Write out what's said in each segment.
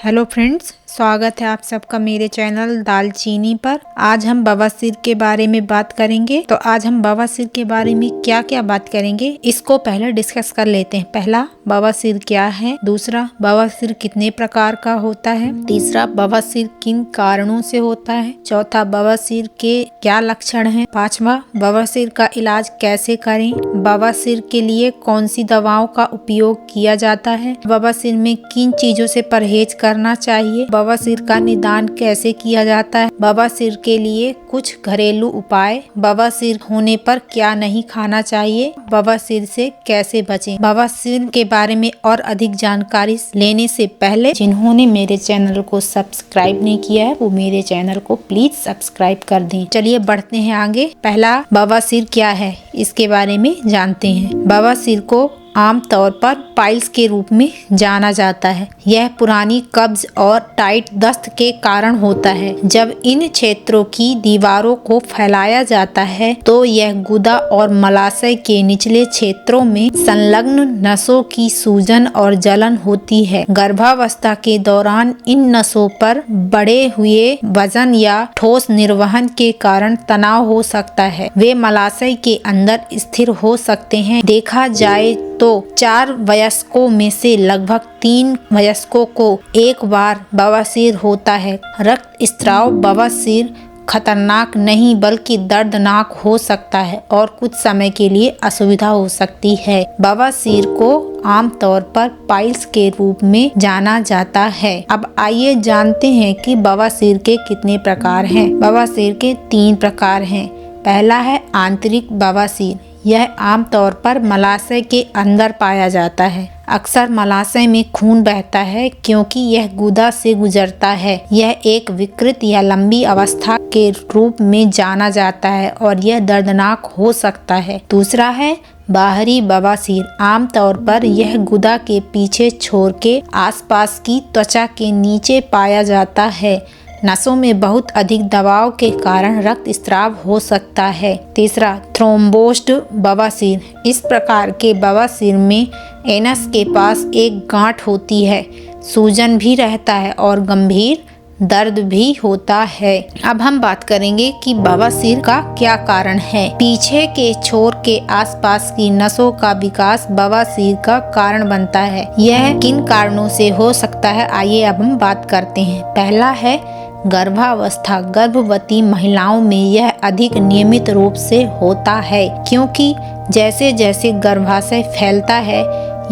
Hello friends, स्वागत है आप सबका मेरे चैनल दालचीनी पर। आज हम बवासीर के बारे में बात करेंगे। तो आज हम बवासीर के बारे में क्या क्या बात करेंगे, इसको पहले डिस्कस कर लेते हैं। पहला, बवासीर क्या है। दूसरा, बवासीर कितने प्रकार का होता है। तीसरा, बवासीर किन कारणों से होता है। चौथा, बवासीर के क्या लक्षण हैं। पांचवा, बवासीर का इलाज कैसे करें। बवासीर के लिए कौन सी दवाओं का उपयोग किया जाता है। बवासीर में किन चीजों से परहेज करना चाहिए। बवासीर का निदान कैसे किया जाता है। बवासीर के लिए कुछ घरेलू उपाय। बवासीर होने पर क्या नहीं खाना चाहिए। बवासीर से कैसे बचें। बवासीर के बारे में और अधिक जानकारी लेने से पहले जिन्होंने मेरे चैनल को सब्सक्राइब नहीं किया है वो मेरे चैनल को प्लीज सब्सक्राइब कर दें। चलिए बढ़ते हैं आगे। पहला, बवासीर क्या है इसके बारे में जानते हैं। बवासीर को आमतौर पर पाइल्स के रूप में जाना जाता है। यह पुरानी कब्ज और टाइट दस्त के कारण होता है। जब इन क्षेत्रों की दीवारों को फैलाया जाता है तो यह गुदा और मलाशय के निचले क्षेत्रों में संलग्न नसों की सूजन और जलन होती है। गर्भावस्था के दौरान इन नसों पर बढ़े हुए वजन या ठोस निर्वहन के कारण तनाव हो सकता है। वे मलाशय के अंदर स्थिर हो सकते हैं। देखा जाए तो 4 वयस्कों में से लगभग 3 वयस्कों को एक बार बवासीर होता है। रक्त स्राव बवासीर खतरनाक नहीं बल्कि दर्दनाक हो सकता है और कुछ समय के लिए असुविधा हो सकती है। बवासीर को आमतौर पर पाइल्स के रूप में जाना जाता है। अब आइए जानते हैं कि बवासीर के कितने प्रकार हैं। बवासीर के 3 प्रकार हैं। पहला है आंतरिक बवासीर। यह आमतौर पर मलाशय के अंदर पाया जाता है। अक्सर मलाशय में खून बहता है क्योंकि यह गुदा से गुजरता है। यह एक विकृत या लंबी अवस्था के रूप में जाना जाता है और यह दर्दनाक हो सकता है। दूसरा है बाहरी बवासीर। आमतौर पर यह गुदा के पीछे छोर के आसपास की त्वचा के नीचे पाया जाता है। नसों में बहुत अधिक दबाव के कारण रक्त स्राव हो सकता है। तीसरा, थ्रोम्बोस्ड बवासीर। इस प्रकार के बवासीर में एनस के पास एक गांठ होती है, सूजन भी रहता है और गंभीर दर्द भी होता है। अब हम बात करेंगे कि बवासीर का क्या कारण है। पीछे के छोर के आसपास की नसों का विकास बवासीर का कारण बनता है। यह किन कारणों से हो सकता है, आइए अब हम बात करते हैं। पहला है गर्भावस्था। गर्भवती महिलाओं में यह अधिक नियमित रूप से होता है क्योंकि जैसे जैसे गर्भाशय फैलता है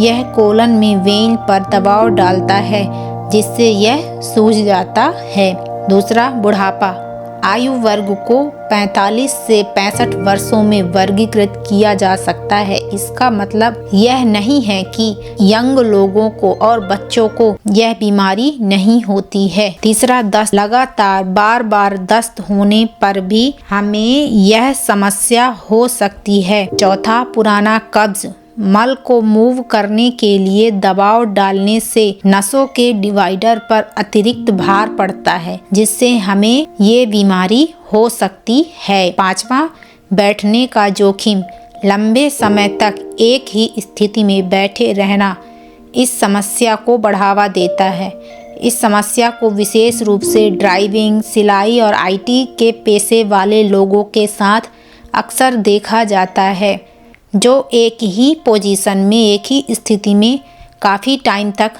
यह कोलन में वेन पर दबाव डालता है जिससे यह सूज जाता है। दूसरा, बुढ़ापा। आयु वर्ग को 45 से 65 वर्षों में वर्गीकृत किया जा सकता है। इसका मतलब यह नहीं है कि यंग लोगों को और बच्चों को यह बीमारी नहीं होती है। तीसरा, दस्त। लगातार बार बार दस्त होने पर भी हमें यह समस्या हो सकती है। चौथा, पुराना कब्ज। मल को मूव करने के लिए दबाव डालने से नसों के डिवाइडर पर अतिरिक्त भार पड़ता है जिससे हमें ये बीमारी हो सकती है। पांचवा, बैठने का जोखिम। लंबे समय तक एक ही स्थिति में बैठे रहना इस समस्या को बढ़ावा देता है। इस समस्या को विशेष रूप से ड्राइविंग, सिलाई और IT के पेशे वाले लोगों के साथ अक्सर देखा जाता है जो एक ही पोजीशन में, एक ही स्थिति में काफ़ी टाइम तक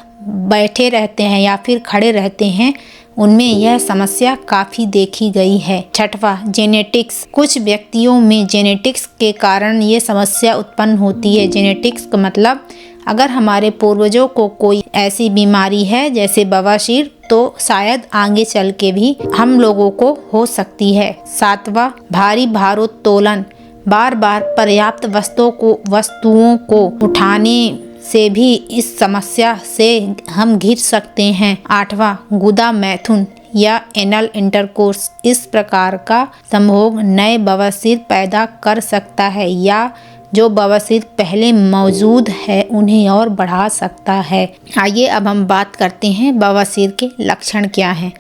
बैठे रहते हैं या फिर खड़े रहते हैं। उनमें यह समस्या काफ़ी देखी गई है। छठवां, जेनेटिक्स। कुछ व्यक्तियों में जेनेटिक्स के कारण ये समस्या उत्पन्न होती है। जेनेटिक्स का मतलब अगर हमारे पूर्वजों को कोई ऐसी बीमारी है जैसे बवासीर तो शायद आगे चल के भी हम लोगों को हो सकती है। सातवां, भारी भारोत्तोलन। बार बार पर्याप्त वस्तुओं को उठाने से भी इस समस्या से हम घिर सकते हैं। आठवां, गुदा मैथुन या एनल इंटरकोर्स। इस प्रकार का संभोग नए बवासीर पैदा कर सकता है या जो बवासीर पहले मौजूद है उन्हें और बढ़ा सकता है। आइए अब हम बात करते हैं बवासीर के लक्षण क्या हैं।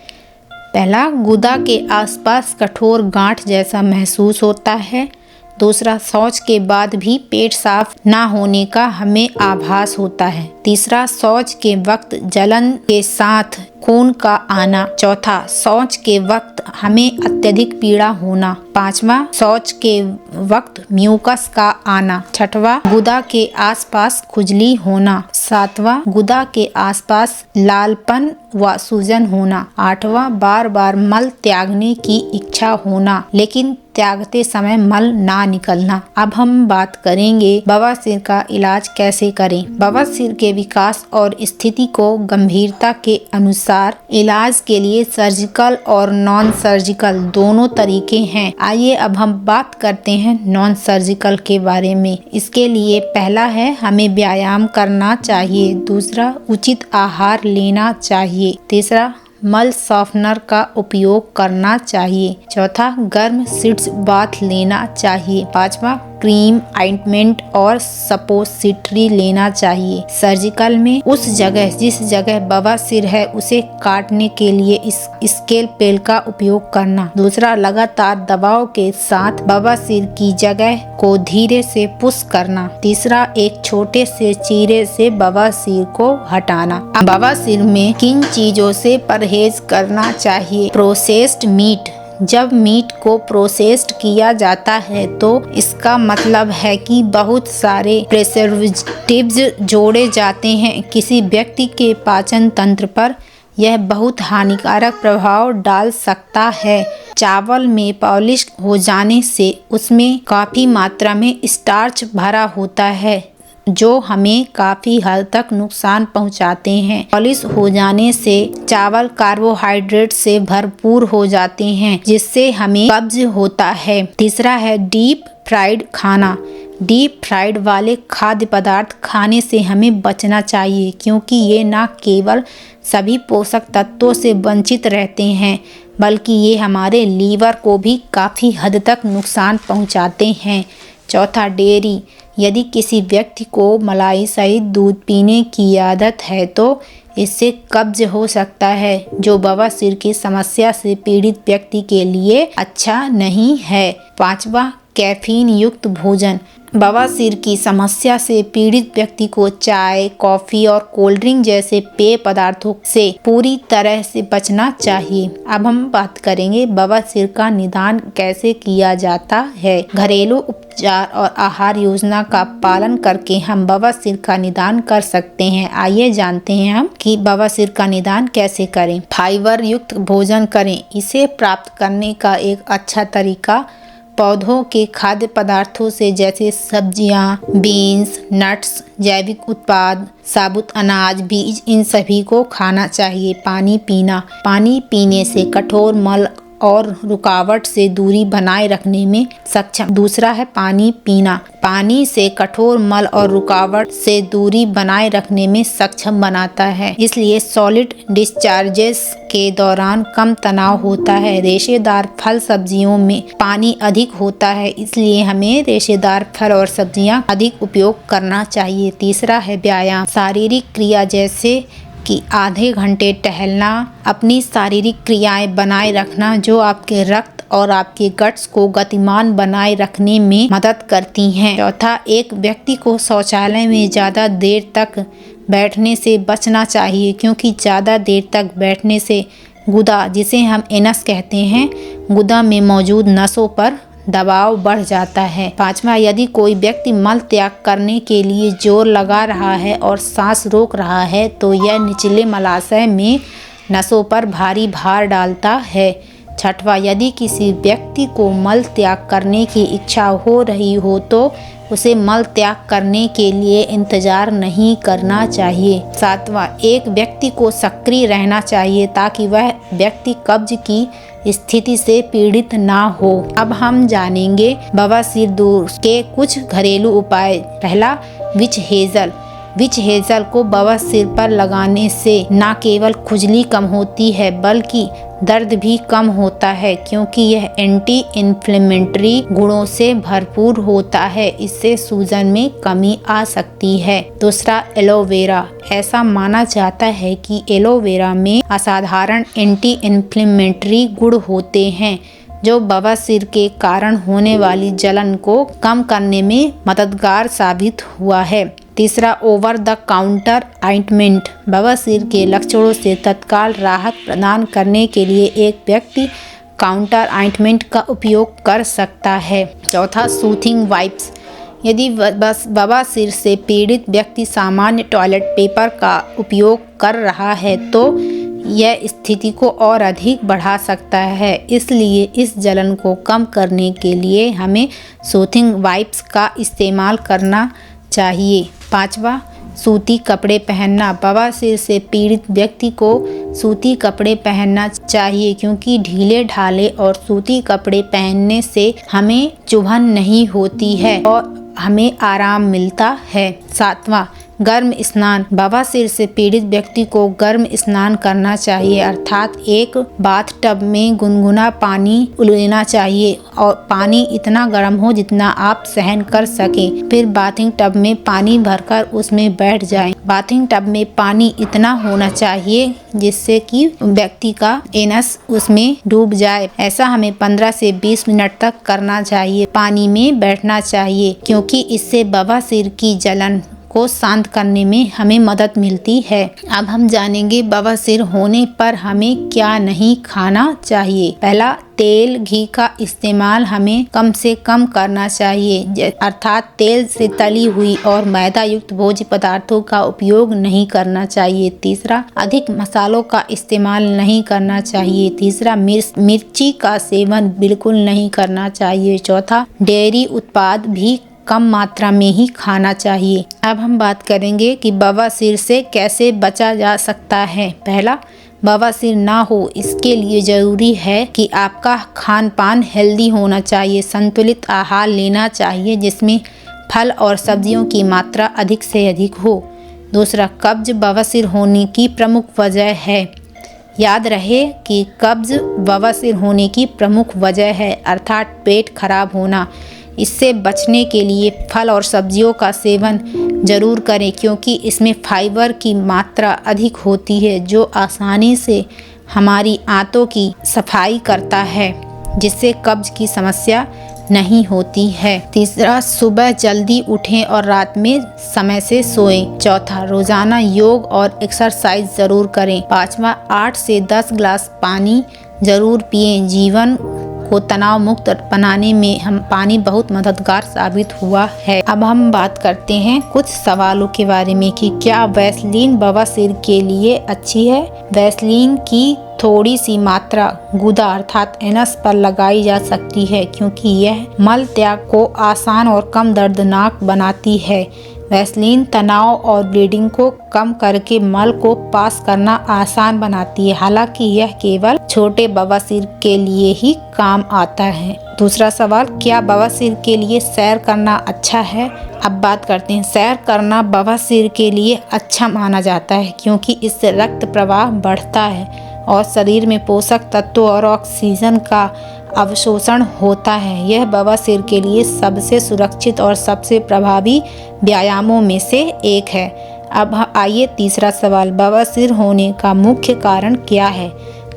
पहला, गुदा के आसपास कठोर गांठ जैसा महसूस होता है। दूसरा, शौच के बाद भी पेट साफ ना होने का हमें आभास होता है। तीसरा, शौच के वक्त जलन के साथ खून का आना। चौथा, शौच के वक्त हमें अत्यधिक पीड़ा होना। पांचवा, शौच के वक्त म्यूकस का आना। छठवा, गुदा के आसपास खुजली होना। सातवां, गुदा के आसपास लालपन व सूजन होना। आठवां, बार बार मल त्यागने की इच्छा होना लेकिन त्यागते समय मल ना निकलना। अब हम बात करेंगे बवासीर का इलाज कैसे करें। बवासीर के विकास और स्थिति को गंभीरता के अनुसार इलाज के लिए सर्जिकल और नॉन सर्जिकल दोनों तरीके हैं। आइए अब हम बात करते हैं नॉन सर्जिकल के बारे में। इसके लिए पहला है, हमें व्यायाम करना चाहिए। दूसरा, उचित आहार लेना चाहिए। तीसरा, मल सॉफ्टनर का उपयोग करना चाहिए। चौथा, गर्म शीट्स बाथ लेना चाहिए। पांचवा, क्रीम, ऑइंटमेंट और सपोजिटरी लेना चाहिए। सर्जिकल में उस जगह जिस जगह बवासीर है उसे काटने के लिए इस स्केलपेल का उपयोग करना। दूसरा, लगातार दबाव के साथ बवासीर की जगह को धीरे से पुश करना। तीसरा, एक छोटे से चीरे से बवासीर को हटाना। बवासीर में किन चीजों से परहेज करना चाहिए। Processed meat. जब मीट को प्रोसेस्ड किया जाता है तो इसका मतलब है कि बहुत सारे प्रिजर्वेटिव्स जोड़े जाते हैं। किसी व्यक्ति के पाचन तंत्र पर यह बहुत हानिकारक प्रभाव डाल सकता है। चावल में पॉलिश हो जाने से उसमें काफ़ी मात्रा में स्टार्च भरा होता है जो हमें काफ़ी हद तक नुकसान पहुंचाते हैं। पॉलिश हो जाने से चावल कार्बोहाइड्रेट से भरपूर हो जाते हैं जिससे हमें कब्ज होता है। तीसरा है डीप फ्राइड खाना। डीप फ्राइड वाले खाद्य पदार्थ खाने से हमें बचना चाहिए क्योंकि ये न केवल सभी पोषक तत्वों से वंचित रहते हैं बल्कि ये हमारे लीवर को भी काफ़ी हद तक नुकसान पहुंचाते हैं। चौथा, डेयरी। यदि किसी व्यक्ति को मलाई सहित दूध पीने की आदत है तो इससे कब्ज हो सकता है जो बवासीर की समस्या से पीड़ित व्यक्ति के लिए अच्छा नहीं है। पांचवा, कैफीन युक्त भोजन। बवासीर की समस्या से पीड़ित व्यक्ति को चाय, कॉफ़ी और कोल्ड ड्रिंक जैसे पेय पदार्थों से पूरी तरह से बचना चाहिए। अब हम बात करेंगे बवासीर का निदान कैसे किया जाता है। घरेलू उपचार और आहार योजना का पालन करके हम बवासीर का निदान कर सकते हैं। आइए जानते हैं हम कि बवासीर का निदान कैसे करें। फाइबर युक्त भोजन करें। इसे प्राप्त करने का एक अच्छा तरीका पौधों के खाद्य पदार्थों से जैसे सब्जियां, बीन्स, नट्स, जैविक उत्पाद, साबुत अनाज, बीज, इन सभी को खाना चाहिए। पानी पीना। पानी पीने से कठोर मल और रुकावट से दूरी बनाए रखने में सक्षम। दूसरा है पानी पीना। पानी से कठोर मल और रुकावट से दूरी बनाए रखने में सक्षम बनाता है, इसलिए सॉलिड डिस्चार्जेस के दौरान कम तनाव होता है। रेशेदार फल सब्जियों में पानी अधिक होता है, इसलिए हमें रेशेदार फल और सब्जियां अधिक उपयोग करना चाहिए। तीसरा है व्यायाम। शारीरिक क्रिया जैसे कि आधे घंटे टहलना, अपनी शारीरिक क्रियाएं बनाए रखना जो आपके रक्त और आपके गट्स को गतिमान बनाए रखने में मदद करती हैं। चौथा, एक व्यक्ति को शौचालय में ज़्यादा देर तक बैठने से बचना चाहिए क्योंकि ज़्यादा देर तक बैठने से गुदा, जिसे हम एनस कहते हैं, गुदा में मौजूद नसों पर दबाव बढ़ जाता है। पांचवा, यदि कोई व्यक्ति मल त्याग करने के लिए जोर लगा रहा है और सांस रोक रहा है तो यह निचले मलाशय में नसों पर भारी भार डालता है। छठवा, यदि किसी व्यक्ति को मल त्याग करने की इच्छा हो रही हो तो उसे मल त्याग करने के लिए इंतजार नहीं करना चाहिए। सातवां, एक व्यक्ति को सक्रिय रहना चाहिए ताकि वह व्यक्ति कब्ज की स्थिति से पीड़ित ना हो। अब हम जानेंगे बवासीर दूर के कुछ घरेलू उपाय। पहला, विच हेज़ल। विच हेज़ल को बवासीर पर लगाने से न केवल खुजली कम होती है बल्कि दर्द भी कम होता है क्योंकि यह एंटी इन्फ्लेमेटरी गुणों से भरपूर होता है। इससे सूजन में कमी आ सकती है। दूसरा, एलोवेरा। ऐसा माना जाता है कि एलोवेरा में असाधारण एंटी इन्फ्लेमेटरी गुण होते हैं जो बवासीर के कारण होने वाली जलन को कम करने में मददगार साबित हुआ है। तीसरा, ओवर द काउंटर ऑइंटमेंट। बवासीर के लक्षणों से तत्काल राहत प्रदान करने के लिए एक व्यक्ति काउंटर ऑइंटमेंट का उपयोग कर सकता है। चौथा, सूथिंग वाइप्स। यदि बवासीर से पीड़ित व्यक्ति सामान्य टॉयलेट पेपर का उपयोग कर रहा है तो यह स्थिति को और अधिक बढ़ा सकता है, इसलिए इस जलन को कम करने के लिए हमें सूथिंग वाइप्स का इस्तेमाल करना चाहिए। पाँचवा, सूती कपड़े पहनना। बवासीर से पीड़ित व्यक्ति को सूती कपड़े पहनना चाहिए क्योंकि ढीले ढाले और सूती कपड़े पहनने से हमें चुभन नहीं होती है और हमें आराम मिलता है। सातवां, गर्म स्नान। बवासीर से पीड़ित व्यक्ति को गर्म स्नान करना चाहिए, अर्थात एक बाथ टब में गुनगुना पानी लेना चाहिए और पानी इतना गर्म हो जितना आप सहन कर सकें। फिर बाथिंग टब में पानी भरकर उसमें बैठ जाएं। बाथिंग टब में पानी इतना होना चाहिए जिससे कि व्यक्ति का एनस उसमें डूब जाए। ऐसा हमें 15 से 20 मिनट तक करना चाहिए। पानी में बैठना चाहिए क्योंकि इससे बवासीर की जलन को शांत करने में हमें मदद मिलती है। अब हम जानेंगे बवासीर होने पर हमें क्या नहीं खाना चाहिए। पहला, तेल घी का इस्तेमाल हमें कम से कम करना चाहिए, अर्थात तेल से तली हुई और मैदा युक्त भोज्य पदार्थों का उपयोग नहीं करना चाहिए। तीसरा, अधिक मसालों का इस्तेमाल नहीं करना चाहिए। तीसरा, मिर्ची का सेवन बिल्कुल नहीं करना चाहिए। चौथा, डेयरी उत्पाद भी कम मात्रा में ही खाना चाहिए। अब हम बात करेंगे कि बवासीर से कैसे बचा जा सकता है। पहला, बवासीर ना हो इसके लिए ज़रूरी है कि आपका खान पान हेल्दी होना चाहिए। संतुलित आहार लेना चाहिए जिसमें फल और सब्जियों की मात्रा अधिक से अधिक हो। दूसरा, कब्ज बवासीर होने की प्रमुख वजह है। याद रहे कि कब्ज बवासीर होने की प्रमुख वजह है, अर्थात पेट खराब होना। इससे बचने के लिए फल और सब्जियों का सेवन ज़रूर करें क्योंकि इसमें फाइबर की मात्रा अधिक होती है जो आसानी से हमारी आंतों की सफाई करता है, जिससे कब्ज की समस्या नहीं होती है। तीसरा, सुबह जल्दी उठें और रात में समय से सोएं। चौथा, रोज़ाना योग और एक्सरसाइज ज़रूर करें। पाँचवा, 8 से 10 गिलास पानी ज़रूर पिएं। जीवन को तनाव मुक्त बनाने में हम पानी बहुत मददगार साबित हुआ है। अब हम बात करते हैं कुछ सवालों के बारे में कि क्या वैसलीन बवासीर के लिए अच्छी है। वैसलीन की थोड़ी सी मात्रा गुदा अर्थात एनस पर लगाई जा सकती है क्योंकि यह मल त्याग को आसान और कम दर्दनाक बनाती है। वैसलीन तनाव और ब्लीडिंग को कम करके मल को पास करना आसान बनाती है, हालांकि यह केवल छोटे बवासीर के लिए ही काम आता है। दूसरा सवाल, क्या बवासीर के लिए सैर करना अच्छा है। अब बात करते हैं, सैर करना बवासीर के लिए अच्छा माना जाता है क्योंकि इससे रक्त प्रवाह बढ़ता है और शरीर में पोषक तत्वों और ऑक्सीजन का अवशोषण होता है। यह बवासीर के लिए सबसे सुरक्षित और सबसे प्रभावी व्यायामों में से एक है। अब आइए तीसरा सवाल, बवासीर होने का मुख्य कारण क्या है।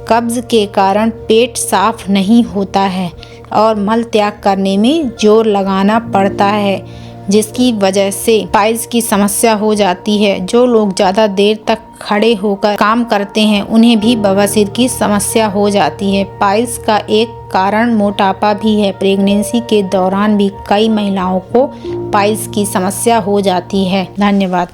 कब्ज के कारण पेट साफ नहीं होता है और मल त्याग करने में जोर लगाना पड़ता है, जिसकी वजह से पाइल्स की समस्या हो जाती है। जो लोग ज़्यादा देर तक खड़े होकर काम करते हैं उन्हें भी बवासीर की समस्या हो जाती है। पाइल्स का एक कारण मोटापा भी है। प्रेगनेंसी के दौरान भी कई महिलाओं को पाइल्स की समस्या हो जाती है। धन्यवाद।